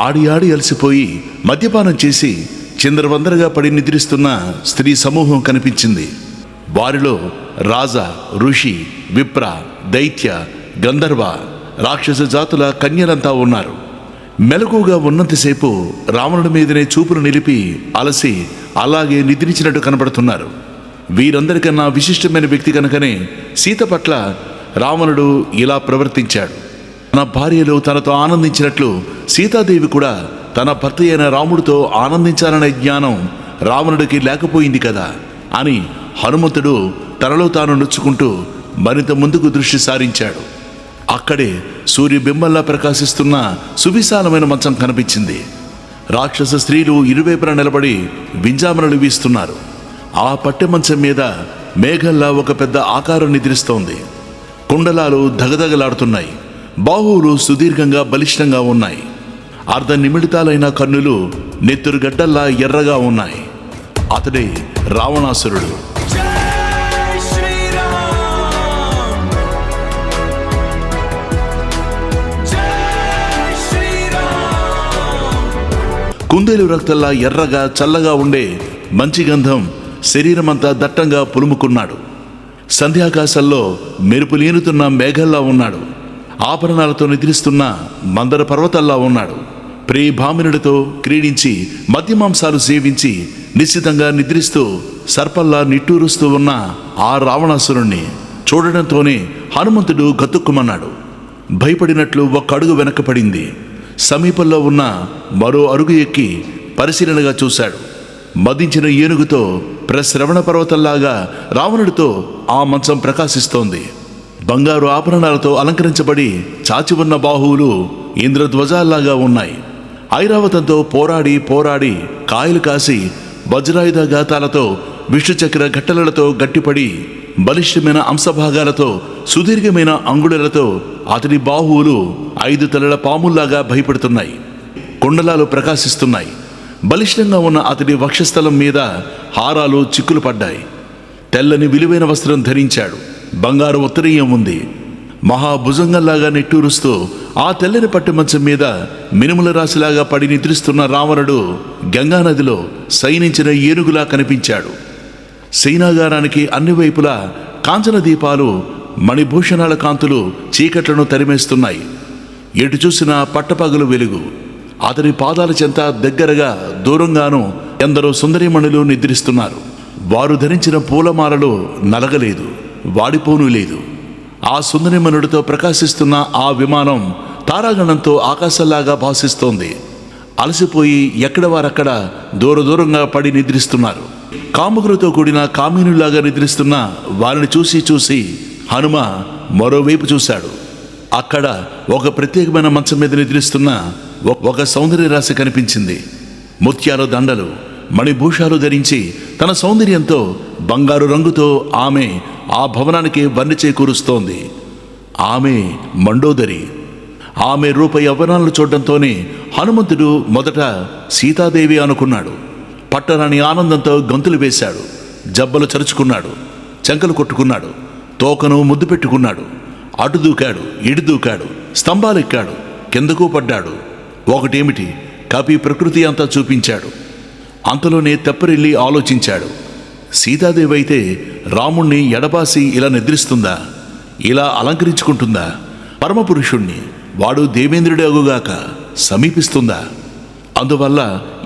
ఆడి ఆడి అలసిపోయి మద్యపానం చేసి చిందరవందరగా పడి నిద్రిస్తున్న స్త్రీ సమూహం కనిపించింది. వారిలో రాజ, ఋషి, విప్ర, దైత్య, గంధర్వ, రాక్షస జాతుల కన్యలంతా ఉన్నారు. మెలకుగా ఉన్నంతసేపు రావణుడి మీదనే చూపులు నిలిపి అలసి అలాగే నిద్రించినట్టు కనబడుతున్నారు. వీరందరికన్నా విశిష్టమైన వ్యక్తి కనుకనే సీత పట్ల రావణుడు ఇలా ప్రవర్తించాడు. తన భార్యలు తనతో ఆనందించినట్లు సీతాదేవి కూడా తన భర్త అయిన రాముడితో ఆనందించాలనే జ్ఞానం రావణుడికి లేకపోయింది కదా అని హనుమంతుడు తనలో తాను నొచ్చుకుంటూ మరింత ముందుకు దృష్టి సారించాడు. అక్కడే సూర్యబింబంలా ప్రకాశిస్తున్న సువిశాలమైన మంచం కనిపించింది. రాక్షస స్త్రీలు ఇరువైపులా నిలబడి వింజామరలు వీస్తున్నారు. ఆ పట్టె మంచం మీద మేఘల్లా ఒక పెద్ద ఆకారం నిద్రిస్తోంది. కుండలాలు దగదగలాడుతున్నాయి. బాహువులు సుదీర్ఘంగా బలిష్టంగా ఉన్నాయి. అర్ధ నిమిడితాలైన కన్నులు నెత్తురుగడ్డల్లా ఎర్రగా ఉన్నాయి. అతడే రావణాసురుడు. కుందేలు రక్తల్లా ఎర్రగా చల్లగా ఉండే మంచి గంధం శరీరమంతా దట్టంగా పులుముకున్నాడు. సంధ్యాకాశంలో మెరుపులీనుతున్న మేఘల్లా ఉన్నాడు. ఆభరణాలతో నిద్రిస్తున్న మందర పర్వతల్లా ఉన్నాడు. ప్రియభామినుడితో క్రీడించి మద్యమాంసాలు సేవించి నిశ్చితంగా నిద్రిస్తూ సర్పల్లా నిట్టూరుస్తూ ఉన్న ఆ రావణాసురుణ్ణి చూడడంతోనే హనుమంతుడు గతుక్కుమన్నాడు. భయపడినట్లు ఒక్క అడుగు వెనకపడింది. సమీపంలో ఉన్న మరో అరుగు ఎక్కి పరిశీలనగా చూశాడు. మదించిన ఏనుగుతో ప్రశ్రవణ పర్వతంలాగా రావణుడితో ఆ మంచం ప్రకాశిస్తోంది. బంగారు ఆభరణాలతో అలంకరించబడి చాచి ఉన్న బాహువులు ఇంద్రధ్వజాల్లాగా ఉన్నాయి. ఐరావతంతో పోరాడి పోరాడి కాయలు కాసి వజ్రాయుధ ఘాతాలతో విష్ణుచక్ర ఘట్టలతో గట్టిపడి బలిష్టమైన అంశభాగాలతో సుదీర్ఘమైన అంగుళలతో అతడి బాహువులు 5 తలల పాముల్లాగా భయపడుతున్నాయి. కుండలాలు ప్రకాశిస్తున్నాయి. బలిష్టంగా ఉన్న అతడి వక్షస్థలం మీద హారాలు చిక్కులు పడ్డాయి. తెల్లని విలువైన వస్త్రం ధరించాడు. బంగారు ఉత్తరీయం ఉంది. మహాభుజంగంలాగా నిట్టూరుస్తూ ఆ తెల్లని పట్టు మంచం మీద మినుముల రాశిలాగా పడి నిద్రిస్తున్న రావణుడు గంగానదిలో శయనించిన ఏనుగులా కనిపించాడు. సేనాగారానికి అన్ని వైపులా కాంచన దీపాలు మణిభూషణాల కాంతులు చీకట్లను తరిమేస్తున్నాయి. ఎటు చూసినా పట్టపగలు వెలుగు. అతని పాదాల చెంత దగ్గరగా దూరంగానూ ఎందరో సుందరీమణులు నిద్రిస్తున్నారు. వారు ధరించిన పూలమాలలో నలగలేదు, వాడిపోను లేదు. ఆ సుందరీమణుడితో ప్రకాశిస్తున్న ఆ విమానం తారాగణంతో ఆకాశంలాగా భాసిస్తోంది. అలసిపోయి ఎక్కడ వారక్కడ దూరంగా పడి నిద్రిస్తున్నారు. కాముకులతో కూడిన కామినులాగా నిద్రిస్తున్న వారిని చూసి చూసి హనుమ మరోవైపు చూశాడు. అక్కడ ఒక ప్రత్యేకమైన మంచం మీద నిద్రిస్తున్న ఒక సౌందర్య రాశి కనిపించింది. ముత్యాల దండలు, మణిభూషాలు ధరించి తన సౌందర్యంతో బంగారు రంగుతో ఆమె ఆ భవనానికి వన్నె చేకూరుస్తోంది. ఆమె మండోదరి. ఆమె రూప యవ్వనాలను చూడడంతోనే హనుమంతుడు మొదట సీతాదేవి అనుకున్నాడు. పట్టరాని ఆనందంతో గంతులు వేశాడు. జబ్బలు చరుచుకున్నాడు. చెంకలు కొట్టుకున్నాడు. తోకను ముద్దు పెట్టుకున్నాడు. అటు దూకాడు, ఇటు దూకాడు, స్తంభాలెక్కాడు, కిందకు పడ్డాడు. ఒకటేమిటి, కపి ప్రకృతి అంతా చూపించాడు. అంతలోనే తెప్పరిల్లి ఆలోచించాడు. సీతాదేవి అయితే రాముణ్ణి ఎడబాసి ఇలా నిద్రిస్తుందా? ఇలా అలంకరించుకుంటుందా? పరమపురుషుణ్ణి, వాడు దేవేంద్రుడి అగుగాక, సమీపిస్తుందా? అందువల్ల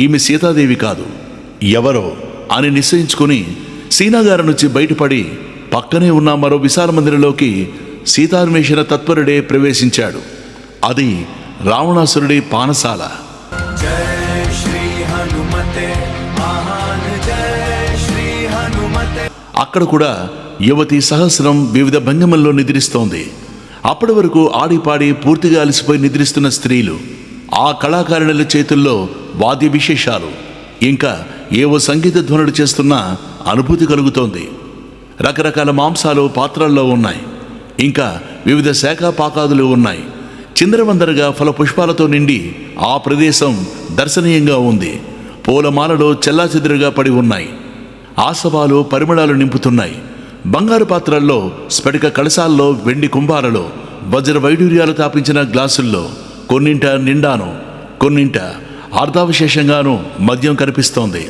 ఈమె సీతాదేవి కాదు, ఎవరో అని నిశ్చయించుకుని సీనాగారం నుంచి బయటపడి పక్కనే ఉన్న మరో విశాల మందిరంలోకి సీతాన్వేషణ తత్పరుడే ప్రవేశించాడు. అది రావణాసురుడి పానశాల. అక్కడ కూడా యువతి సహస్రం వివిధ భంగిమల్లో నిద్రిస్తోంది. అప్పటి వరకు ఆడిపాడి పూర్తిగా అలసిపోయి నిద్రిస్తున్న స్త్రీలు, ఆ కళాకారిణుల చేతుల్లో వాద్య విశేషాలు, ఇంకా ఏవో సంగీత ధ్వనులు చేస్తున్న అనుభూతి కలుగుతోంది. రకరకాల మాంసాలు పాత్రల్లో ఉన్నాయి. ఇంకా వివిధ శాఖా పాకాదులు ఉన్నాయి. చిందరవందరగా ఫలపుష్పాలతో నిండి ఆ ప్రదేశం దర్శనీయంగా ఉంది. పూలమాలలో చెల్లాచెదురుగా పడి ఉన్నాయి. ఆసవాలు పరిమళాలు నింపుతున్నాయి. బంగారు పాత్రల్లో, స్ఫటిక కలశాల్లో, వెండి కుంభాలలో, వజ్ర వైడూర్యాలు తాపించిన గ్లాసుల్లో, కొన్నింట నిండాను కొన్నింట అర్ధావశేషంగానూ మద్యం కనిపిస్తోంది.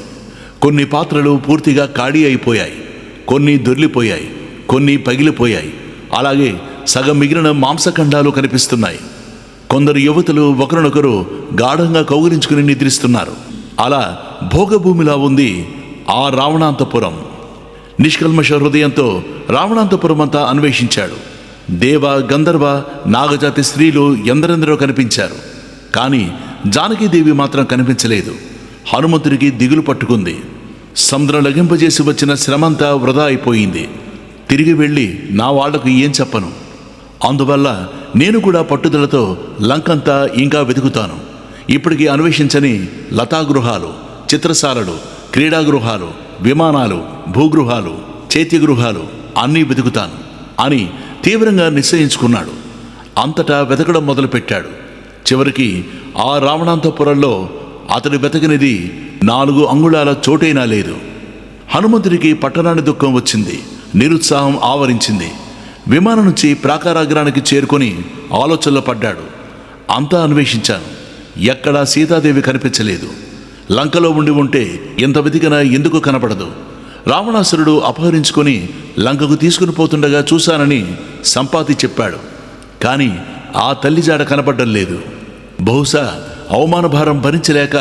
కొన్ని పాత్రలు పూర్తిగా ఖాళీ అయిపోయాయి, కొన్ని దొర్లిపోయాయి, కొన్ని పగిలిపోయాయి. అలాగే సగం మిగిలిన మాంసఖండాలు కనిపిస్తున్నాయి. కొందరు యువతులు ఒకరినొకరు గాఢంగా కౌగిలించుకుని నిద్రిస్తున్నారు. అలా భోగభూమిలా ఉంది ఆ రావణాంతపురం. నిష్కల్మష హృదయంతో రావణాంతపురం అంతా అన్వేషించాడు. దేవ, గంధర్వ, నాగజాతి స్త్రీలు ఎందరెందరో కనిపించారు. కానీ జానకీదేవి మాత్రం కనిపించలేదు. హనుమంతుడికి దిగులు పట్టుకుంది. సముద్రం లగింపజేసి వచ్చిన శ్రమంతా వృధా అయిపోయింది. తిరిగి వెళ్ళి నా వాళ్లకు ఏం చెప్పను. అందువల్ల నేను కూడా పట్టుదలతో లంకంతా ఇంకా వెతుకుతాను. ఇప్పటికీ అన్వేషించని లతాగృహాలు, చిత్రశాలలు, క్రీడాగృహాలు, విమానాలు, భూగృహాలు, చైత్యగృహాలు అన్నీ వెతుకుతాను అని తీవ్రంగా నిశ్చయించుకున్నాడు. అంతటా వెతకడం మొదలుపెట్టాడు. చివరికి ఆ రావణాంతపురంలో అతడు వెతకనిది 4 అంగుళాల చోటైనా లేదు. హనుమంతుడికి పట్టరాని దుఃఖం వచ్చింది. నిరుత్సాహం ఆవరించింది. విమానం నుంచి ప్రాకారాగ్రానికి చేరుకొని ఆలోచనలో పడ్డాడు. అంతా అన్వేషించాను, ఎక్కడా సీతాదేవి కనిపించలేదు. లంకలో ఉంటే ఎంత వెతికినా ఎందుకు కనపడదు? రావణాసురుడు అపహరించుకొని లంకకు తీసుకుని పోతుండగా చూశానని సంపాతి చెప్పాడు. కానీ ఆ తల్లి జాడ కనపడ్డం లేదు. బహుశా అవమాన భారం భరించలేక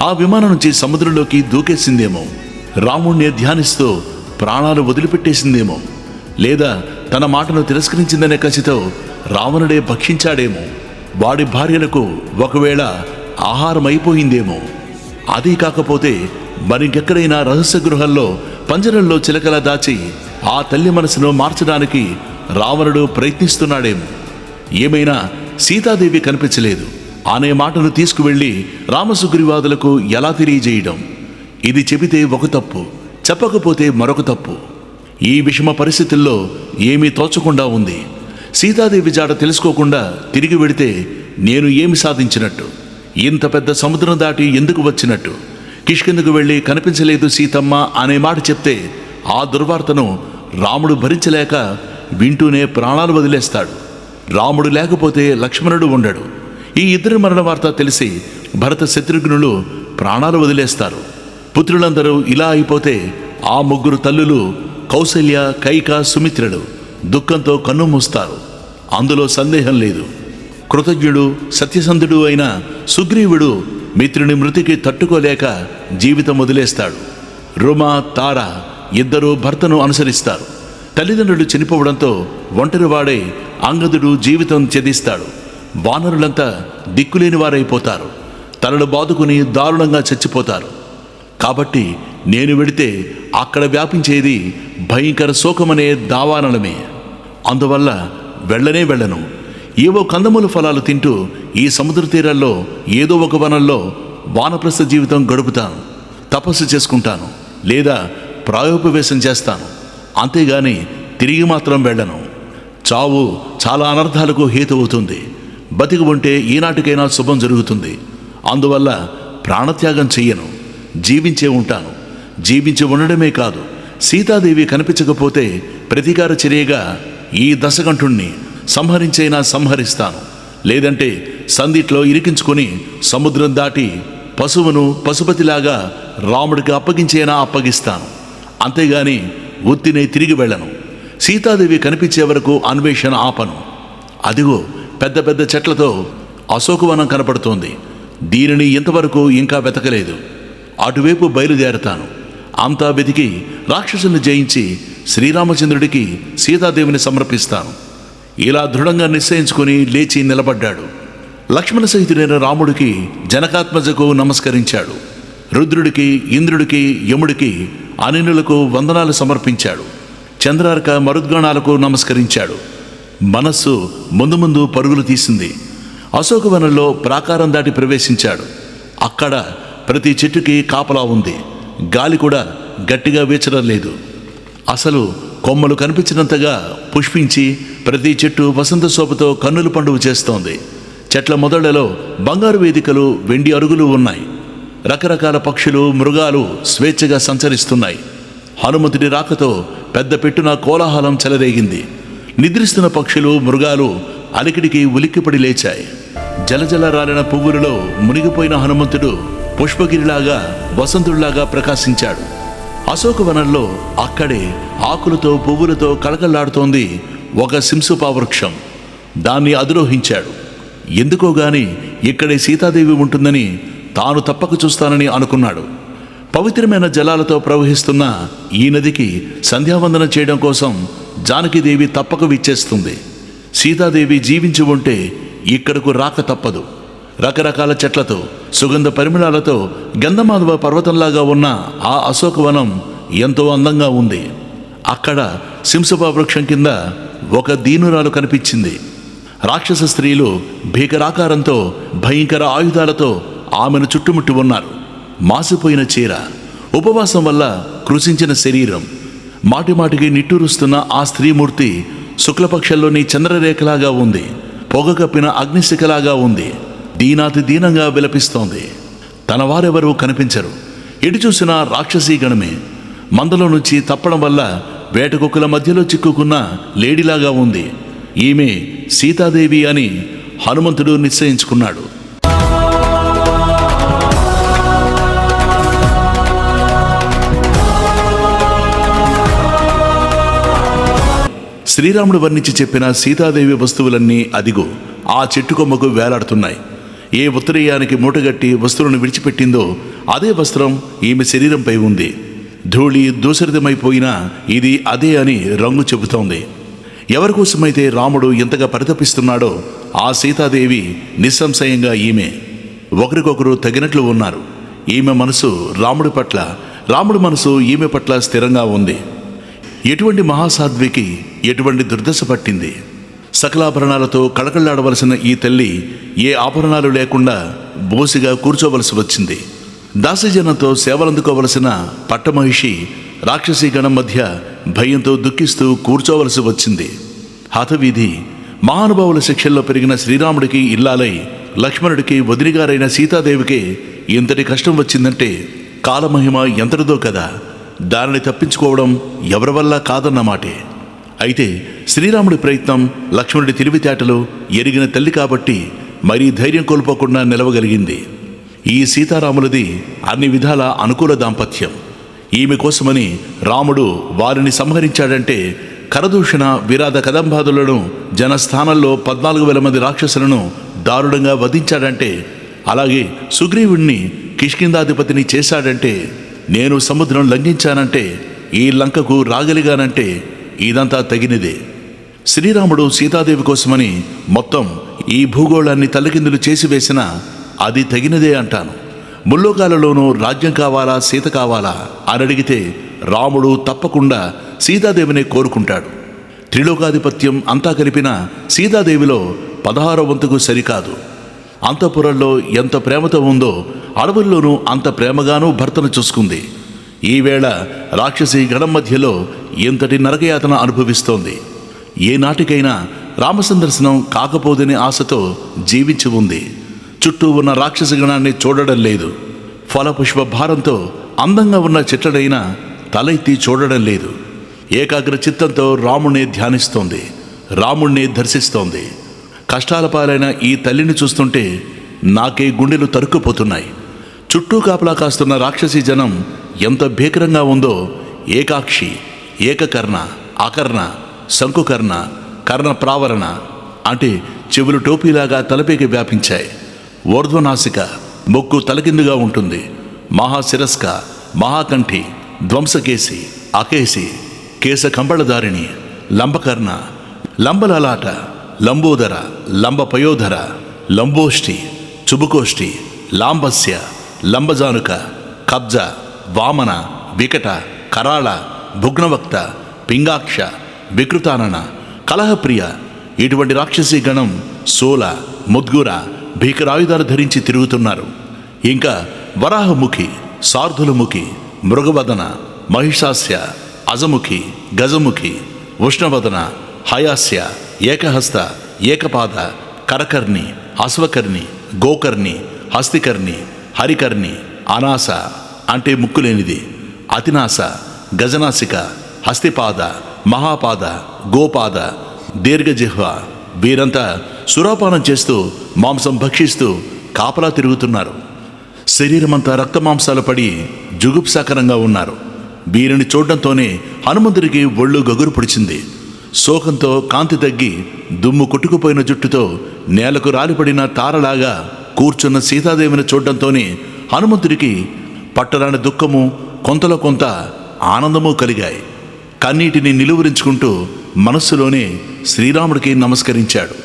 ఆ విమానం నుంచి సముద్రంలోకి దూకేసిందేమో. రాముణ్ణి ధ్యానిస్తూ ప్రాణాలు వదిలిపెట్టేసిందేమో. లేదా తన మాటను తిరస్కరించిందనే కసితో రావణుడే భక్షించాడేమో. వాడి భార్యలకు ఒకవేళ ఆహారం అయిపోయిందేమో. అదీ కాకపోతే మరింకెక్కడైనా రహస్య గృహంలో పంజరంలో చిలకలా దాచి ఆ తల్లి మనసును మార్చడానికి రావణుడు ప్రయత్నిస్తున్నాడేమో. ఏమైనా సీతాదేవి కనిపించలేదు అనే మాటను తీసుకువెళ్ళి రామసుగ్రీవాదులకు ఎలా తెలియజేయడం? ఇది చెబితే ఒక తప్పు, చెప్పకపోతే మరొక తప్పు. ఈ విషమ పరిస్థితుల్లో ఏమీ తోచకుండా ఉంది. సీతాదేవి జాడ తెలుసుకోకుండా తిరిగి వెడితే నేను ఏమి సాధించినట్టు? ఇంత పెద్ద సముద్రం దాటి ఎందుకు వచ్చినట్టు? కిష్కిందకు వెళ్ళి కనిపించలేదు సీతమ్మ అనే మాట చెప్తే ఆ దుర్వార్తను రాముడు భరించలేక వింటూనే ప్రాణాలు వదిలేస్తాడు. రాముడు లేకపోతే లక్ష్మణుడు ఉండడు. ఈ ఇద్దరి మరణ వార్త తెలిసి భరత శత్రుఘ్నులు ప్రాణాలు వదిలేస్తారు. పుత్రులందరూ ఇలా అయిపోతే ఆ 3 తల్లులు కౌసల్య, కైక, సుమిత్రుడు దుఃఖంతో కన్ను మూస్తారు. అందులో సందేహం లేదు. కృతజ్ఞుడు, సత్యసంధుడు అయిన సుగ్రీవుడు మిత్రుని మృతికి తట్టుకోలేక జీవితం వదిలేస్తాడు. రుమ, తార ఇద్దరూ భర్తను అనుసరిస్తారు. తల్లిదండ్రులు చనిపోవడంతో ఒంటరివాడే అంగదుడు జీవితం త్యజిస్తాడు. వానరులంతా దిక్కులేని వారైపోతారు. తలలు బాదుకుని దారుణంగా చచ్చిపోతారు. కాబట్టి నేను వెడితే అక్కడ వ్యాపించేది భయంకర శోకమనే దావానలమే. అందువల్ల వెళ్ళను. ఏవో కందమూల ఫలాలు తింటూ ఈ సముద్ర తీరాల్లో ఏదో ఒక వనంలో వానప్రస్థ జీవితం గడుపుతాను. తపస్సు చేసుకుంటాను, లేదా ప్రాయోపవేశం చేస్తాను. అంతేగాని తిరిగి మాత్రం వెళ్ళను. చావు చాలా అనర్థాలకు హేతు అవుతుంది. బతికి ఉంటే ఈనాటికైనా శుభం జరుగుతుంది. అందువల్ల ప్రాణత్యాగం చెయ్యను. జీవించే ఉంటాను. జీవించి ఉండడమే కాదు, సీతాదేవి కనిపించకపోతే ప్రతీకార చర్యగా ఈ దశకంఠుణ్ణి సంహరించైనా సంహరిస్తాను. లేదంటే సందిట్లో ఇరికించుకొని సముద్రం దాటి పశువును పశుపతిలాగా రాముడికి అప్పగించైనా అప్పగిస్తాను. అంతేగాని ఉత్తినే తిరిగి వెళ్ళను. సీతాదేవి కనిపించే వరకు అన్వేషణ ఆపను. అదిగో పెద్ద పెద్ద చెట్లతో అశోకవనం కనపడుతోంది. దీనిని ఇంతవరకు ఇంకా వెతకలేదు. అటువైపు బయలుదేరతాను. అంతా వెతికి రాక్షసుని జయించి శ్రీరామచంద్రుడికి సీతాదేవిని సమర్పిస్తాను. ఇలా దృఢంగా నిశ్చయించుకుని లేచి నిలబడ్డాడు. లక్ష్మణ సహితుడైన రాముడికి జనకాత్మజకు నమస్కరించాడు. రుద్రుడికి, ఇంద్రుడికి, యముడికి, అనినులకు వందనాలు సమర్పించాడు. చంద్రార్క మరుద్గణాలకు నమస్కరించాడు. మనస్సు ముందు ముందు పరుగులు తీసింది. అశోకవనంలో ప్రాకారం దాటి ప్రవేశించాడు. అక్కడ ప్రతి చెట్టుకి కాపలా ఉంది. గాలి కూడా గట్టిగా వీచడం లేదు. అసలు కొమ్మలు కనిపించినంతగా పుష్పించి ప్రతి చెట్టు వసంత శోభతో కన్నుల పండుగ చేస్తోంది. చెట్ల మొదళ్లలో బంగారు వేదికలు, వెండి అరుగులు ఉన్నాయి. రకరకాల పక్షులు, మృగాలు స్వేచ్ఛగా సంచరిస్తున్నాయి. హనుమంతుడి రాకతో పెద్ద పెట్టున కోలాహలం చెలరేగింది. నిద్రిస్తున్న పక్షులు, మృగాలు అలికిడికి ఉలిక్కిపడి లేచాయి. జలజల రాలిన పువ్వులలో మునిగిపోయిన హనుమంతుడు పుష్పగిరిలాగా వసంతుడిలాగా ప్రకాశించాడు. అశోకవనంలో అక్కడే ఆకులతో పువ్వులతో కళకళలాడుతోంది ఒక సింసుపావృక్షం. దాన్ని అధిరోహించాడు. ఎందుకో గాని ఇక్కడే సీతాదేవి ఉంటుందని తాను తప్పక చూస్తానని అనుకున్నాడు. పవిత్రమైన జలాలతో ప్రవహిస్తున్న ఈ నదికి సంధ్యావందనం చేయడం కోసం జానకీదేవి తప్పక విచ్చేస్తుంది. సీతాదేవి జీవించి ఉంటే ఇక్కడకు రాక తప్పదు. రకరకాల చెట్లతో సుగంధ పరిమళాలతో గంధమాధవ పర్వతంలాగా ఉన్న ఆ అశోకవనం ఎంతో అందంగా ఉంది. అక్కడ సింసపా వృక్షం కింద ఒక దీనురాలు కనిపించింది. రాక్షస స్త్రీలు భీకరాకారంతో భయంకర ఆయుధాలతో ఆమెను చుట్టుముట్టి ఉన్నారు. మాసిపోయిన చీర, ఉపవాసం వల్ల కృషించిన శరీరం, మాటిమాటికి నిట్టూరుస్తున్న ఆ స్త్రీమూర్తి శుక్లపక్షంలోని చంద్రరేఖలాగా ఉంది. పొగ కప్పిన అగ్నిశిఖలాగా ఉంది. దీనాతి దీనంగా విలపిస్తోంది. తన వారెవరూ కనిపించరు. ఎటు చూసినా రాక్షసీ గణమే. మందలో నుంచి తప్పడం వల్ల వేటకుక్కల మధ్యలో చిక్కుకున్న లేడీలాగా ఉంది. ఈమె సీతాదేవి అని హనుమంతుడు నిశ్చయించుకున్నాడు. శ్రీరాముడు వర్ణించి చెప్పిన సీతాదేవి వస్తువులన్నీ అదిగో ఆ చెట్టు కొమ్మకు వేలాడుతున్నాయి. ఏ ఉత్తరీయానికి మూటగట్టి వస్తువులను విడిచిపెట్టిందో అదే వస్త్రం ఈమె శరీరంపై ఉంది. ధూళి దూసరితమైపోయినా ఇది అదే అని రంగు చెబుతోంది. ఎవరికోసమైతే రాముడు ఎంతగా పరితపిస్తున్నాడో ఆ సీతాదేవి నిస్సంశయంగా ఈమె. ఒకరికొకరు తగినట్లు ఉన్నారు. ఈమె మనసు రాముడి పట్ల, రాముడి మనసు ఈమె పట్ల స్థిరంగా ఉంది. ఎటువంటి మహాసాధ్వికి ఎటువంటి దుర్దశ పట్టింది. సకలాభరణాలతో కళకళలాడవలసిన ఈ తల్లి ఏ ఆభరణాలు లేకుండా బోసిగా కూర్చోవలసి వచ్చింది. దాసీజనంతో సేవలందుకోవలసిన పట్టమహిషి రాక్షసీ గణం మధ్య భయంతో దుఃఖిస్తూ కూర్చోవలసి వచ్చింది. హతవీధి మహానుభావుల శిక్షల్లో పెరిగిన శ్రీరాముడికి ఇల్లాలై లక్ష్మణుడికి వదిలిగారైన సీతాదేవికి ఇంతటి కష్టం వచ్చిందంటే కాలమహిమ ఎంతటిదో కదా. దానిని తప్పించుకోవడం ఎవరి వల్ల కాదన్నమాటే. అయితే శ్రీరాముడి ప్రయత్నం, లక్ష్మణుడి తెలివితేటలు ఎరిగిన తల్లి కాబట్టి మరీ ధైర్యం కోల్పోకుండా నిలవగలిగింది. ఈ సీతారాములది అన్ని విధాల అనుకూల దాంపత్యం. ఈమె కోసమని రాముడు వారిని సంహరించాడంటే, కరదూషణ విరాధ కదంబాదులను జనస్థానంలో 14,000 మంది రాక్షసులను దారుణంగా వధించాడంటే, అలాగే సుగ్రీవుణ్ణి కిష్కిందాధిపతిని చేశాడంటే, నేను సముద్రం లంఘించానంటే, ఈ లంకకు రాగలిగానంటే ఇదంతా తగినదే. శ్రీరాముడు సీతాదేవి కోసమని మొత్తం ఈ భూగోళాన్ని తల్లకిందులు చేసి వేసినా అది తగినదే అంటాను. ముల్లోకాలలోనూ రాజ్యం కావాలా, సీత కావాలా అని అడిగితే రాముడు తప్పకుండా సీతాదేవినే కోరుకుంటాడు. త్రిలోకాధిపత్యం అంతా కలిపిన సీతాదేవిలో 16వ వంతుకు సరికాదు. అంతఃపురంలో ఎంత ప్రేమతో ఉందో అడవుల్లోనూ అంత ప్రేమగానూ భర్తను చూసుకుంది. ఈవేళ రాక్షసి గణం మధ్యలో ఎంతటి నరకయాతన అనుభవిస్తోంది. ఏ నాటికైనా రామసందర్శనం కాకపోదనే ఆశతో జీవించి ఉంది. చుట్టూ ఉన్న రాక్షస గణాన్ని చూడడం లేదు. ఫలపుష్ప భారంతో అందంగా ఉన్న చెట్లనైనా తల ఎత్తి చూడడం లేదు. ఏకాగ్ర చిత్తంతో రాముణ్ణి ధ్యానిస్తోంది, రాముణ్ణి దర్శిస్తోంది. కష్టాల పాలైన ఈ తల్లిని చూస్తుంటే నాకే గుండెలు తరుక్కుపోతున్నాయి. చుట్టూ కాపలా కాస్తున్న రాక్షసీ జనం ఎంత భీకరంగా ఉందో. ఏకాక్షి, ఏకకర్ణ, అకర్ణ, శంకుకర్ణ, కర్ణ ప్రావరణ అంటే చెవులు టోపీలాగా తలపైకి వ్యాపించాయి. ఊర్ధ్వనాసిక మొక్కు తలకిందుగా ఉంటుంది. మహాశిరస్క, మహాకంఠి, ధ్వంసకేసి, అకేసి, కేశ కంబళధారిణి, లంబకర్ణ, లంబలలాట, లంబోదర, లంబపయోధర, లంబోష్టి, చుబుకోష్టి, లాంబస్య, లంబజానుక, కబ్జ, వామన, వికట, కరాళ, భుగ్నవక్త, పింగాక్ష, వికృతానన, కలహప్రియ ఇటువంటి రాక్షసీ గణం సోల, ముద్గుర భీకరాయుధాలు ధరించి తిరుగుతున్నారు. ఇంకా వరాహముఖి, సార్ధులముఖి, మృగవదన, మహిషాస్య, అజముఖి, గజముఖి, ఉష్ణవదన, హయాస్య, ఏకహస్త, ఏకపాద, కరకర్ణి, అశ్వకర్ణి, గోకర్ణి, హస్తికర్ణి, హరికర్ణి, అనాస అంటే ముక్కులేనిది, అతినాస, గజనాసిక, హస్తిపాద, మహాపాద, గోపాద, దీర్ఘజిహ్వ వీరంతా సురాపానం చేస్తూ మాంసం భక్షిస్తూ కాపలా తిరుగుతున్నారు. శరీరమంతా రక్తమాంసాలు పడి జుగుప్సాకరంగా ఉన్నారు. వీరిని చూడడంతోనే హనుమంతుడికి ఒళ్ళు గగురు పొడిచింది. శోకంతో కాంతి తగ్గి దుమ్ము కొట్టుకుపోయిన జుట్టుతో నేలకు రాలిపడిన తారలాగా కూర్చున్న సీతాదేవిని చూడడంతోనే హనుమంతుడికి పట్టరాని దుఃఖము, కొంతలో కొంత ఆనందము కలిగాయి. కన్నీటిని నిలువరించుకుంటూ మనస్సులోనే శ్రీరాముడికి నమస్కరించాడు.